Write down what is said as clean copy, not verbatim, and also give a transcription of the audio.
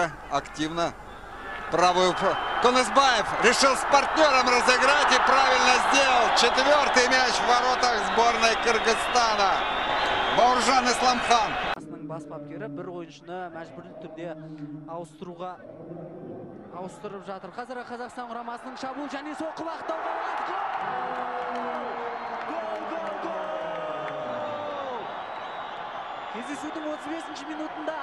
Левченко активно. Правую. Конесбаев решил с партнером разыграть и правильно сделал. 4-й мяч в воротах сборной Кыргызстана. Бауыржан Исламхан. Бас бапкері бір ойыншыны мәжбүрлі түрде ауыстырып жатыр. Қазір Қазақстан құрамасының шабуыл және соққы бағыттауға болады. Кездесудің 35-ші минутында